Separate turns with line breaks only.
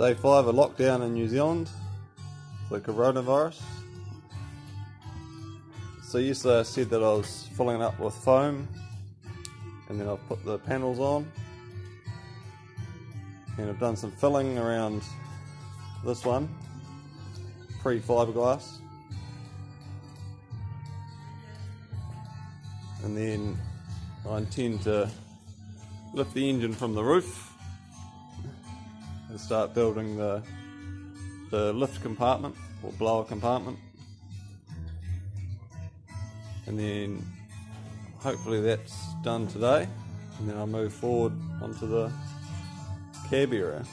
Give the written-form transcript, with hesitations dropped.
Day 5 of lockdown in New Zealand, the coronavirus. So yesterday I said that I was filling it up with foam, and then I've put the panels on, and I've done some filling around this one, pre-fiberglass, and then I intend to lift the engine from the roof and start building the lift compartment or blower compartment, and then hopefully that's done today, and then I'll move forward onto the cab area.